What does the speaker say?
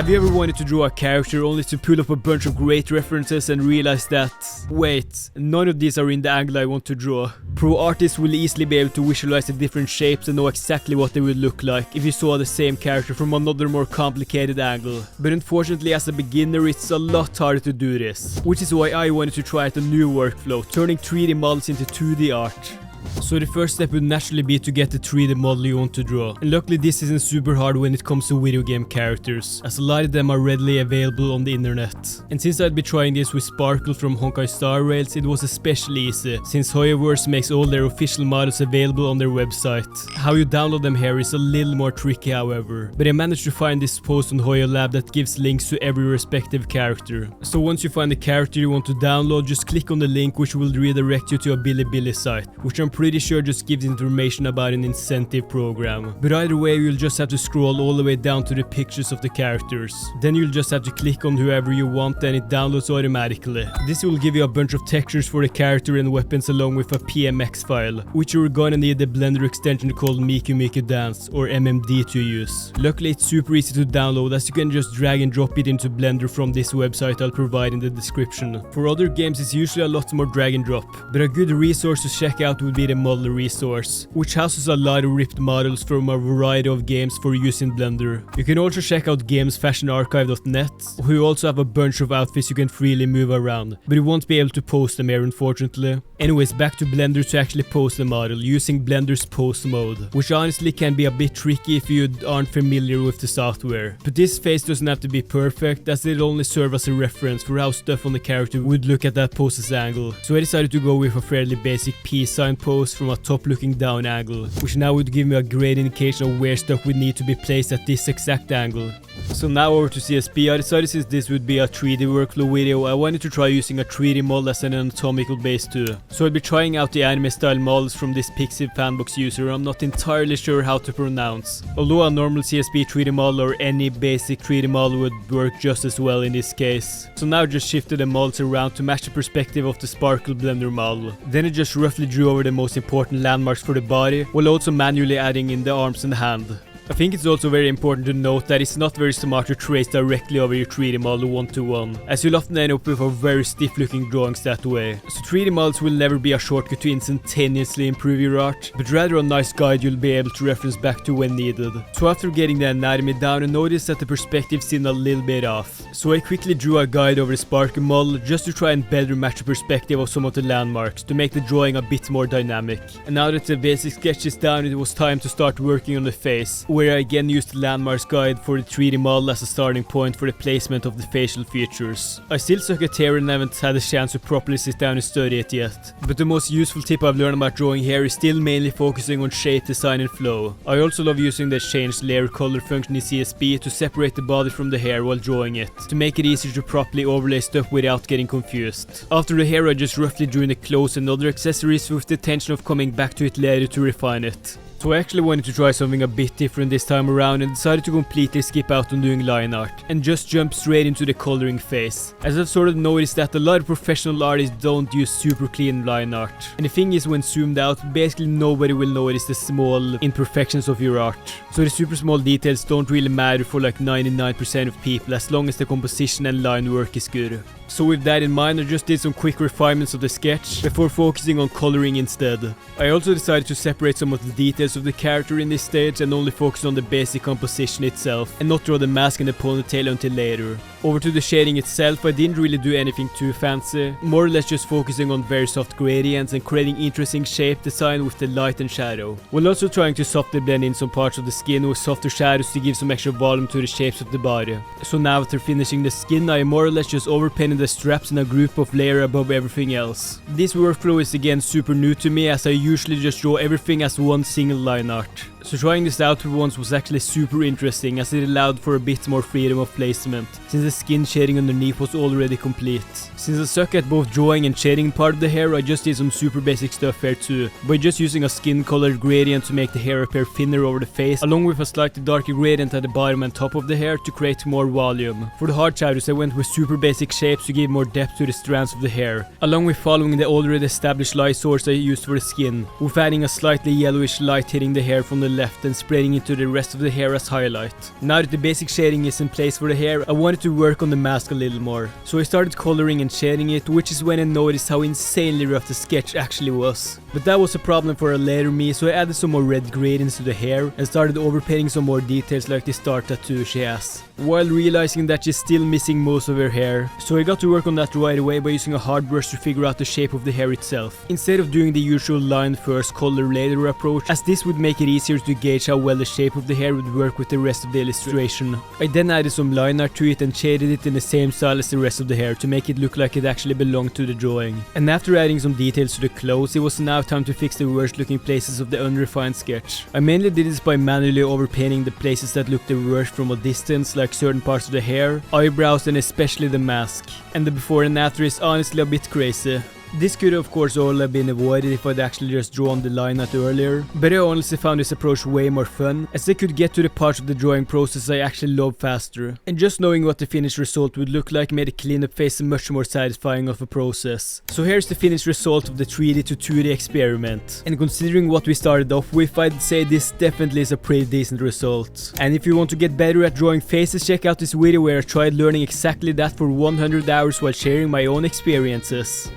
Have you ever wanted to draw a character only to pull up a bunch of great references and realize that, wait, none of these are in the angle I want to draw? Pro artists will easily be able to visualize the different shapes and know exactly what they would look like if you saw the same character from another more complicated angle. But unfortunately, as a beginner, it's a lot harder to do this, which is why I wanted to try out a new workflow, turning 3D models into 2D art. So the first step would naturally be to get the 3D model you want to draw. And luckily this isn't super hard when it comes to video game characters, as a lot of them are readily available on the internet. And since I'd be trying this with Sparkle from Honkai Star Rails, it was especially easy, since Hoyoverse makes all their official models available on their website. How you download them here is a little more tricky however, but I managed to find this post on Hoyolab that gives links to every respective character. So once you find the character you want to download, just click on the link which will redirect you to a Bilibili site, which I'm pretty sure just gives information about an incentive program. But either way, you'll just have to scroll all the way down to the pictures of the characters. Then you'll just have to click on whoever you want and it downloads automatically. This will give you a bunch of textures for the character and weapons along with a PMX file, which you're gonna need the Blender extension called MikuMikuDance or MMD to use. Luckily it's super easy to download, as you can just drag and drop it into Blender from this website I'll provide in the description. For other games it's usually a lot more drag and drop, but a good resource to check out would be the model resource, which houses a lot of ripped models from a variety of games for use in Blender. You can also check out gamesfashionarchive.net, who also have a bunch of outfits you can freely move around, but you won't be able to post them here unfortunately. Anyways, back to Blender to actually pose the model using Blender's pose mode, which honestly can be a bit tricky if you aren't familiar with the software. But this face doesn't have to be perfect, as it'll only serve as a reference for how stuff on the character would look at that pose's angle. So I decided to go with a fairly basic peace sign pose from a top looking down angle, which now would give me a great indication of where stuff would need to be placed at this exact angle. So now over to CSP. I decided since this would be a 3D workflow video, I wanted to try using a 3D model as an anatomical base too. So I'll be trying out the anime style models from this Pixie Fanbox user I'm not entirely sure how to pronounce, although a normal CSP 3D model or any basic 3D model would work just as well in this case. So now I just shifted the models around to match the perspective of the Sparkle Blender model. Then I just roughly drew over the most important landmarks for the body, while also manually adding in the arms and hand. I think it's also very important to note that it's not very smart to trace directly over your 3D model one-to-one, as you'll often end up with a very stiff looking drawings that way. So 3D models will never be a shortcut to instantaneously improve your art, but rather a nice guide you'll be able to reference back to when needed. So after getting the anatomy down, I noticed that the perspective seemed a little bit off. So I quickly drew a guide over the Sparkle model just to try and better match the perspective of some of the landmarks to make the drawing a bit more dynamic. And now that the basic sketch is down, it was time to start working on the face, where I again used the landmarks guide for the 3D model as a starting point for the placement of the facial features. I still suck at hair and haven't had a chance to properly sit down and study it yet, but the most useful tip I've learned about drawing hair is still mainly focusing on shape, design and flow. I also love using the change layer color function in CSP to separate the body from the hair while drawing it, to make it easier to properly overlay stuff without getting confused. After the hair I just roughly drew in the clothes and other accessories with the intention of coming back to it later to refine it. So I actually wanted to try something a bit different this time around and decided to completely skip out on doing line art and just jump straight into the coloring phase, as I've sort of noticed that a lot of professional artists don't use super clean line art. And the thing is, when zoomed out, basically nobody will notice the small imperfections of your art. So the super small details don't really matter for like 99% of people, as long as the composition and line work is good. So with that in mind, I just did some quick refinements of the sketch before focusing on coloring instead. I also decided to separate some of the details of the character in this stage and only focus on the basic composition itself, and not draw the mask and the ponytail until later. Over to the shading itself, I didn't really do anything too fancy, more or less just focusing on very soft gradients and creating interesting shape design with the light and shadow, while also trying to softly blend in some parts of the skin with softer shadows to give some extra volume to the shapes of the body. So now after finishing the skin, I more or less just overpainted the straps in a group of layers above everything else. This workflow is again super new to me, as I usually just draw everything as one single line art. So trying this out for once was actually super interesting, as it allowed for a bit more freedom of placement, since the skin shading underneath was already complete. Since I suck at both drawing and shading part of the hair, I just did some super basic stuff here too, by just using a skin colored gradient to make the hair appear thinner over the face, along with a slightly darker gradient at the bottom and top of the hair to create more volume. For the hard shadows I went with super basic shapes to give more depth to the strands of the hair, along with following the already established light source I used for the skin, with adding a slightly yellowish light hitting the hair from the left and spreading into the rest of the hair as highlight. Now that the basic shading is in place for the hair, I wanted to work on the mask a little more. So I started coloring and shading it, which is when I noticed how insanely rough the sketch actually was. But that was a problem for a later me, so I added some more red gradients to the hair and started overpainting some more details like the star tattoo she has, while realizing that she's still missing most of her hair. So I got to work on that right away by using a hard brush to figure out the shape of the hair itself, instead of doing the usual line first color later approach, as this would make it easier to gauge how well the shape of the hair would work with the rest of the illustration. I then added some line art to it and shaded it in the same style as the rest of the hair to make it look like it actually belonged to the drawing. And after adding some details to the clothes, it was now time to fix the worst looking places of the unrefined sketch. I mainly did this by manually overpainting the places that looked the worst from a distance, like certain parts of the hair, eyebrows and especially the mask. And the before and after is honestly a bit crazy. This could of course all have been avoided if I'd actually just drawn the line out earlier, but I honestly found this approach way more fun, as I could get to the parts of the drawing process I actually love faster. And just knowing what the finished result would look like made the cleanup phase much more satisfying of a process. So here's the finished result of the 3D to 2D experiment. And considering what we started off with, I'd say this definitely is a pretty decent result. And if you want to get better at drawing faces, check out this video where I tried learning exactly that for 100 hours while sharing my own experiences.